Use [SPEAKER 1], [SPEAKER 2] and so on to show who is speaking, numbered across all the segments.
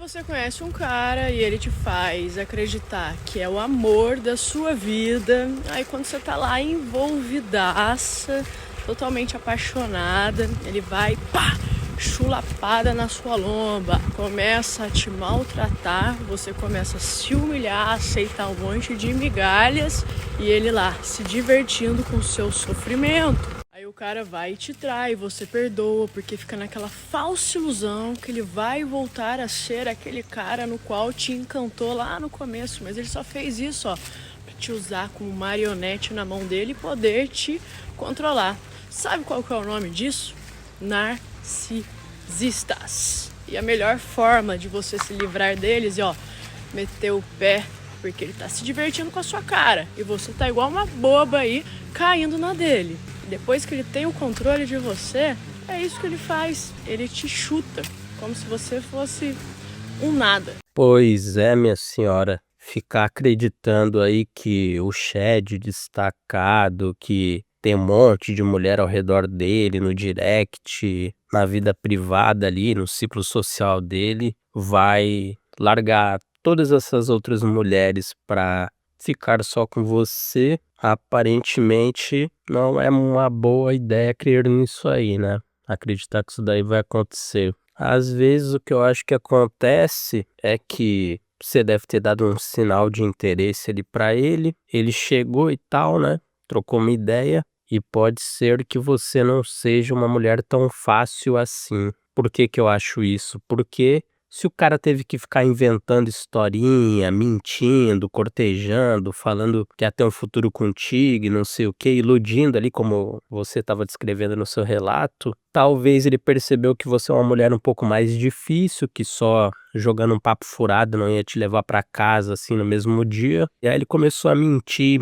[SPEAKER 1] Você conhece um cara e ele te faz acreditar que é o amor da sua vida. Aí quando você tá lá envolvidaça, totalmente apaixonada, ele vai, pá, chulapada na sua lomba, começa a te maltratar, você começa a se humilhar, a aceitar um monte de migalhas e ele lá se divertindo com o seu sofrimento. Aí o cara vai e te trai, você perdoa, porque fica naquela falsa ilusão que ele vai voltar a ser aquele cara no qual te encantou lá no começo, mas ele só fez isso, ó, pra te usar como marionete na mão dele e poder te controlar. Sabe qual que é o nome disso? Narcisistas. E a melhor forma de você se livrar deles é, ó, meter o pé, porque ele tá se divertindo com a sua cara e você tá igual uma boba aí, caindo na dele. Depois que ele tem o controle de você, é isso que ele faz. Ele te chuta, como se você fosse um nada.
[SPEAKER 2] Pois é, minha senhora. Ficar acreditando aí que o Shed destacado, que tem um monte de mulher ao redor dele, no direct, na vida privada ali, no ciclo social dele, vai largar todas essas outras mulheres pra ficar só com você, aparentemente não é uma boa ideia crer nisso aí, né? Acreditar que isso daí vai acontecer. Às vezes o que eu acho que acontece é que você deve ter dado um sinal de interesse ali pra ele, ele chegou e tal, né? Trocou uma ideia e pode ser que você não seja uma mulher tão fácil assim. Por que que eu acho isso? Porque se o cara teve que ficar inventando historinha, mentindo, cortejando, falando que ia ter um futuro contigo e não sei o que, iludindo ali como você estava descrevendo no seu relato, talvez ele percebeu que você é uma mulher um pouco mais difícil, que só jogando um papo furado não ia te levar pra casa assim no mesmo dia. E aí ele começou a mentir,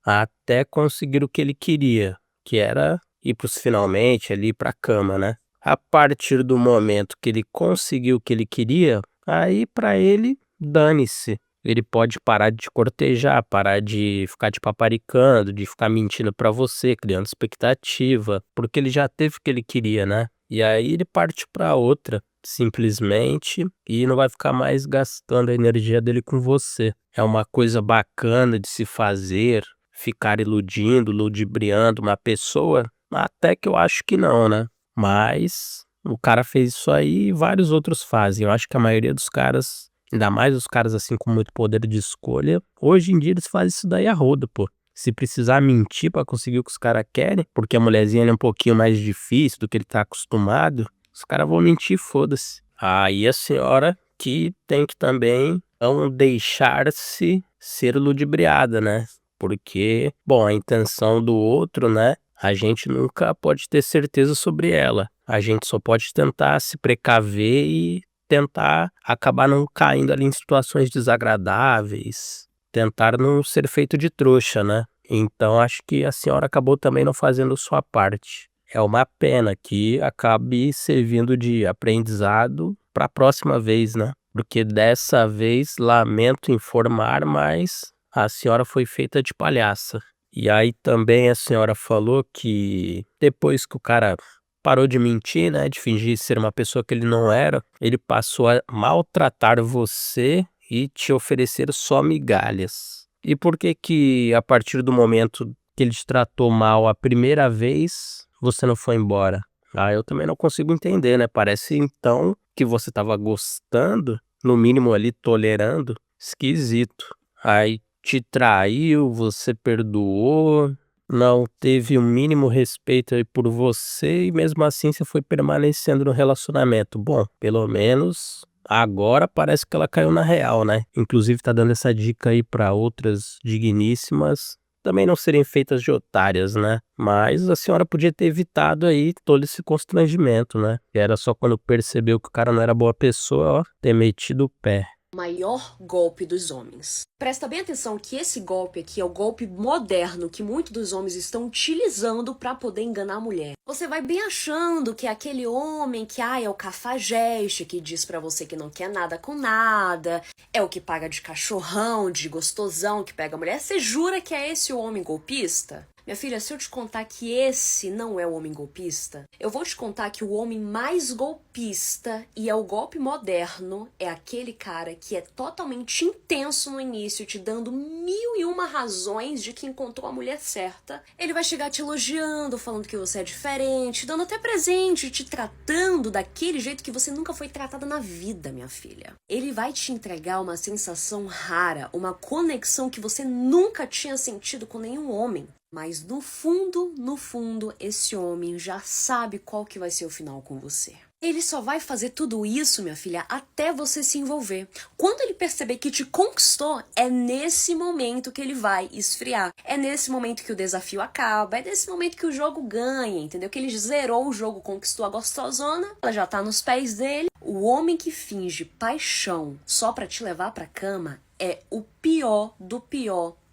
[SPEAKER 2] até conseguir o que ele queria, que era ir pros finalmente ali pra cama, né? A partir do momento que ele conseguiu o que ele queria, aí pra ele, dane-se. Ele pode parar de te cortejar, parar de ficar te paparicando, de ficar mentindo pra você, criando expectativa, porque ele já teve o que ele queria, né? E aí ele parte pra outra, simplesmente, e não vai ficar mais gastando a energia dele com você. É uma coisa bacana de se fazer, ficar iludindo, ludibriando uma pessoa, até que eu acho que não, né? Mas o cara fez isso aí e vários outros fazem. Eu acho que a maioria dos caras, ainda mais os caras assim com muito poder de escolha, hoje em dia eles fazem isso daí a roda, pô. Se precisar mentir pra conseguir o que os caras querem, porque a mulherzinha é um pouquinho mais difícil do que ele tá acostumado, os caras vão mentir, foda-se. Aí a senhora que tem que também não deixar-se ser ludibriada, né? Porque, bom, a intenção do outro, né? A gente nunca pode ter certeza sobre ela. A gente só pode tentar se precaver e tentar acabar não caindo ali em situações desagradáveis. Tentar não ser feito de trouxa, né? Então acho que a senhora acabou também não fazendo sua parte. É uma pena que acabe servindo de aprendizado para a próxima vez, né? Porque dessa vez, lamento informar, mas a senhora foi feita de palhaça. E aí também a senhora falou que depois que o cara parou de mentir, né, de fingir ser uma pessoa que ele não era, ele passou a maltratar você e te oferecer só migalhas. E por que que a partir do momento que ele te tratou mal a primeira vez, você não foi embora? Ah, eu também não consigo entender, né? Parece então que você estava gostando, no mínimo ali tolerando, esquisito. Aí te traiu, você perdoou, não teve o mínimo respeito aí por você e mesmo assim você foi permanecendo no relacionamento. Bom, pelo menos agora parece que ela caiu na real, né? Inclusive tá dando essa dica aí pra outras digníssimas também não serem feitas de otárias, né? Mas a senhora podia ter evitado aí todo esse constrangimento, né? Que era só quando percebeu que o cara não era boa pessoa, ó, ter metido o pé.
[SPEAKER 3] Maior golpe dos homens. Presta bem atenção que esse golpe aqui é o golpe moderno que muitos dos homens estão utilizando para poder enganar a mulher. Você vai bem achando que é aquele homem que é o cafajeste, que diz para você que não quer nada com nada, é o que paga de cachorrão, de gostosão, que pega a mulher. Você jura que é esse o homem golpista? Minha filha, se eu te contar que esse não é o homem golpista, eu vou te contar que o homem mais golpista e é o golpe moderno é aquele cara que é totalmente intenso no início, te dando 1001 razões de que encontrou a mulher certa. Ele vai chegar te elogiando, falando que você é diferente, dando até presente, te tratando daquele jeito que você nunca foi tratada na vida, minha filha. Ele vai te entregar uma sensação rara, uma conexão que você nunca tinha sentido com nenhum homem. Mas no fundo, esse homem já sabe qual que vai ser o final com você. Ele só vai fazer tudo isso, minha filha, até você se envolver. Quando ele perceber que te conquistou, é nesse momento que ele vai esfriar. É nesse momento que o desafio acaba, é nesse momento que o jogo ganha, entendeu? Que ele zerou o jogo, conquistou a gostosona, ela já tá nos pés dele. O homem que finge paixão só pra te levar pra cama é o pior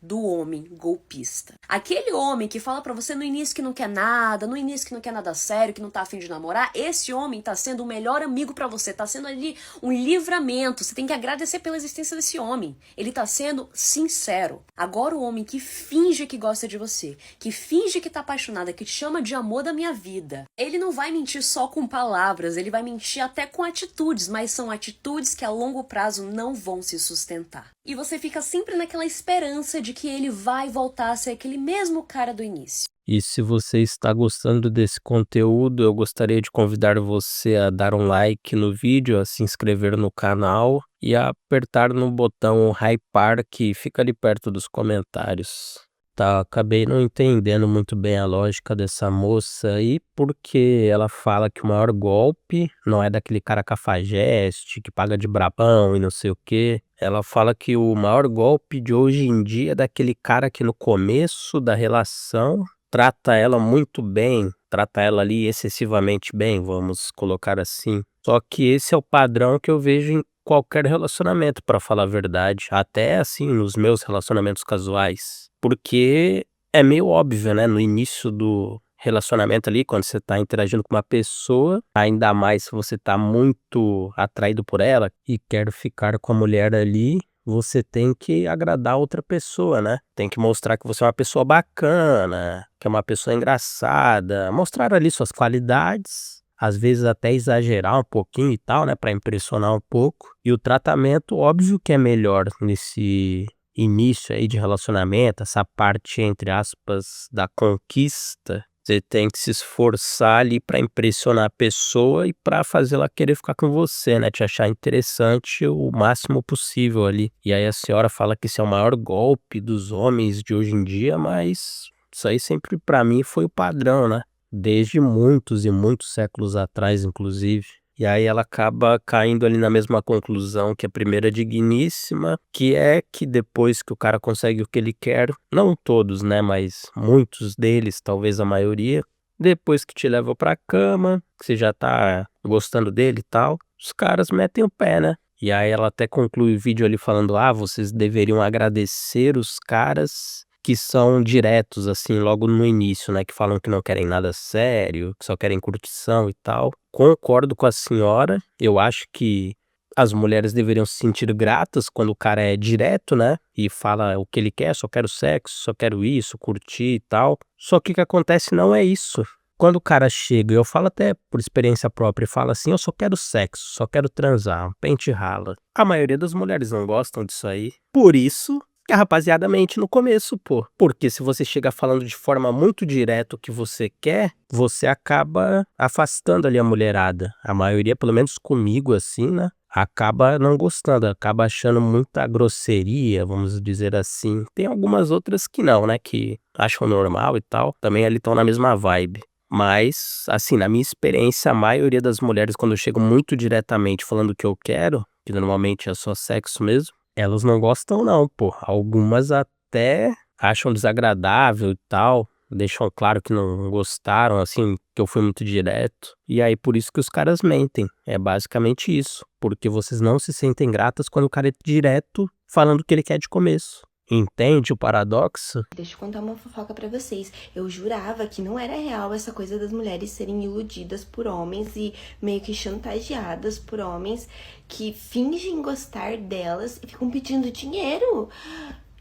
[SPEAKER 3] do homem golpista. Aquele homem que fala pra você no início que não quer nada, no início que não quer nada sério, que não tá afim de namorar, esse homem tá sendo o melhor amigo pra você, tá sendo ali um livramento, você tem que agradecer pela existência desse homem. Ele tá sendo sincero. Agora o homem que finge que gosta de você, que finge que tá apaixonada, que te chama de amor da minha vida, ele não vai mentir só com palavras, ele vai mentir até com atitudes, mas são atitudes que a longo prazo não vão se sustentar. E você fica sempre naquela esperança de que ele vai voltar a ser aquele mesmo cara do início.
[SPEAKER 2] E se você está gostando desse conteúdo, eu gostaria de convidar você a dar um like no vídeo, a se inscrever no canal e a apertar no botão hypar que fica ali perto dos comentários. Tá, acabei não entendendo muito bem a lógica dessa moça aí, porque ela fala que o maior golpe não é daquele cara cafajeste, que paga de brabão e não sei o quê. Ela fala que o maior golpe de hoje em dia é daquele cara que no começo da relação trata ela muito bem, trata ela ali excessivamente bem, vamos colocar assim. Só que esse é o padrão que eu vejo em qualquer relacionamento, pra falar a verdade, até assim nos meus relacionamentos casuais. Porque é meio óbvio, né, no início do relacionamento ali, quando você tá interagindo com uma pessoa, ainda mais se você tá muito atraído por ela e quer ficar com a mulher ali, você tem que agradar a outra pessoa, né? Tem que mostrar que você é uma pessoa bacana, que é uma pessoa engraçada, mostrar ali suas qualidades, às vezes até exagerar um pouquinho e tal, né, pra impressionar um pouco. E o tratamento, óbvio que é melhor nesse início aí de relacionamento, essa parte, entre aspas, da conquista. Você tem que se esforçar ali pra impressionar a pessoa e pra fazer ela querer ficar com você, né? Te achar interessante o máximo possível ali. E aí a senhora fala que esse é o maior golpe dos homens de hoje em dia, mas isso aí sempre pra mim foi o padrão, né? Desde muitos e muitos séculos atrás, inclusive. E aí ela acaba caindo ali na mesma conclusão que a primeira digníssima, que é que depois que o cara consegue o que ele quer, não todos, né, mas muitos deles, talvez a maioria, depois que te leva pra cama, que você já tá gostando dele e tal, os caras metem o pé, né? E aí ela até conclui o vídeo ali falando, vocês deveriam agradecer os caras que são diretos, assim, logo no início, né, que falam que não querem nada sério, que só querem curtição e tal. Concordo com a senhora, eu acho que as mulheres deveriam se sentir gratas quando o cara é direto, né, e fala o que ele quer, só quero sexo, só quero isso, curtir e tal. Só que o que acontece não é isso. Quando o cara chega, eu falo até por experiência própria, e fala assim, eu só quero sexo, só quero transar, um pente e rala. A maioria das mulheres não gostam disso aí. Por isso que a rapaziada mente no começo, pô. Porque se você chega falando de forma muito direta o que você quer, você acaba afastando ali a mulherada. A maioria, pelo menos comigo assim, né, acaba não gostando, acaba achando muita grosseria, vamos dizer assim. Tem algumas outras que não, né, que acham normal e tal, também ali estão na mesma vibe. Mas, assim, na minha experiência, a maioria das mulheres, quando chegam muito diretamente falando o que eu quero, que normalmente é só sexo mesmo, elas não gostam não, pô. Algumas até acham desagradável e tal, deixam claro que não gostaram, assim, que eu fui muito direto. E aí por isso que os caras mentem, é basicamente isso. Porque vocês não se sentem gratas quando o cara é direto falando o que ele quer de começo. Entende o paradoxo?
[SPEAKER 4] Deixa eu contar uma fofoca pra vocês. Eu jurava que não era real essa coisa das mulheres serem iludidas por homens e meio que chantageadas por homens que fingem gostar delas e ficam pedindo dinheiro.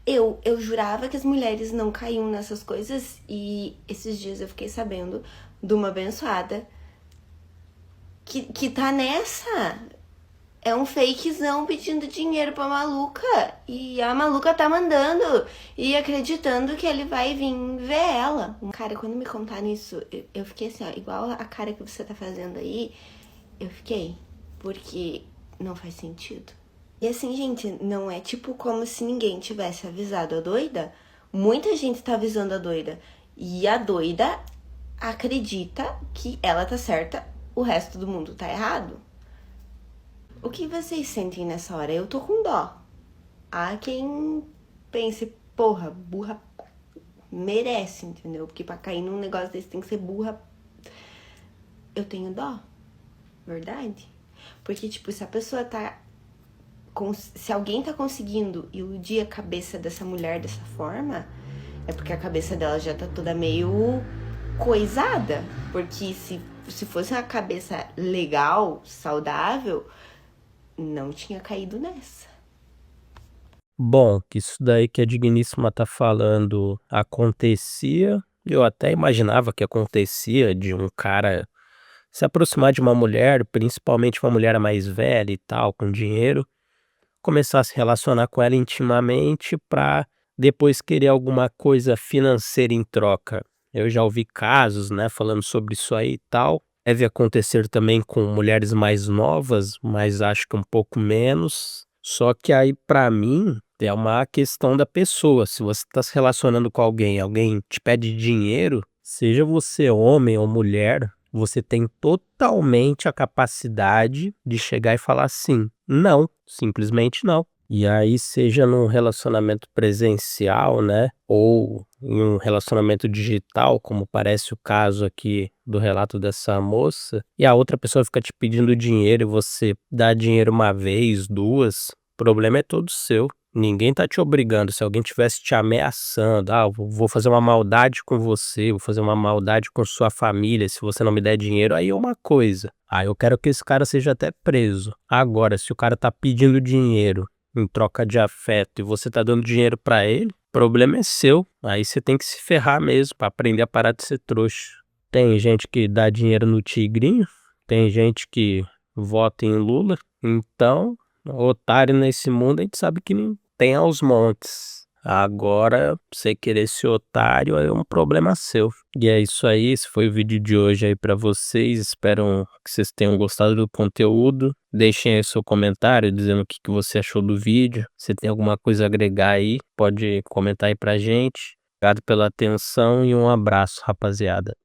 [SPEAKER 4] Eu jurava que as mulheres não caíam nessas coisas e esses dias eu fiquei sabendo de uma abençoada que tá nessa. É um fakezão pedindo dinheiro pra maluca. E a maluca tá mandando e acreditando que ele vai vir ver ela. Cara, quando me contaram isso, eu fiquei assim, ó, igual a cara que você tá fazendo aí, eu fiquei. Porque não faz sentido. E assim, gente, não é tipo como se ninguém tivesse avisado a doida. Muita gente tá avisando a doida. E a doida acredita que ela tá certa, o resto do mundo tá errado. O que vocês sentem nessa hora? Eu tô com dó. Há quem pense, porra, burra merece, entendeu? Porque pra cair num negócio desse tem que ser burra. Eu tenho dó. Verdade? Porque, tipo, se a pessoa tá... Se alguém tá conseguindo iludir a cabeça dessa mulher dessa forma, é porque a cabeça dela já tá toda meio coisada. Porque se fosse uma cabeça legal, saudável, não tinha caído nessa.
[SPEAKER 2] Bom, que isso daí que a digníssima tá falando acontecia, eu até imaginava que acontecia de um cara se aproximar de uma mulher, principalmente uma mulher mais velha e tal, com dinheiro, começar a se relacionar com ela intimamente para depois querer alguma coisa financeira em troca. Eu já ouvi casos, né, falando sobre isso aí e tal. Deve acontecer também com mulheres mais novas, mas acho que um pouco menos. Só que aí, para mim, é uma questão da pessoa. Se você está se relacionando com alguém, alguém te pede dinheiro, seja você homem ou mulher, você tem totalmente a capacidade de chegar e falar assim, não, simplesmente não. E aí, seja num relacionamento presencial, né, ou em um relacionamento digital, como parece o caso aqui do relato dessa moça, e a outra pessoa fica te pedindo dinheiro e você dá dinheiro uma vez, duas, o problema é todo seu. Ninguém tá te obrigando. Se alguém tivesse te ameaçando, vou fazer uma maldade com você, vou fazer uma maldade com sua família se você não me der dinheiro, aí é uma coisa. Aí eu quero que esse cara seja até preso. Agora, se o cara tá pedindo dinheiro em troca de afeto e você tá dando dinheiro pra ele, o problema é seu. Aí você tem que se ferrar mesmo pra aprender a parar de ser trouxa. Tem gente que dá dinheiro no tigrinho, tem gente que vota em Lula, então otário nesse mundo a gente sabe que não tem aos montes. Agora, você querer ser otário é um problema seu. E é isso aí, esse foi o vídeo de hoje aí pra vocês. Espero que vocês tenham gostado do conteúdo. Deixem aí seu comentário dizendo o que você achou do vídeo. Se tem alguma coisa a agregar aí, pode comentar aí pra gente. Obrigado pela atenção e um abraço, rapaziada.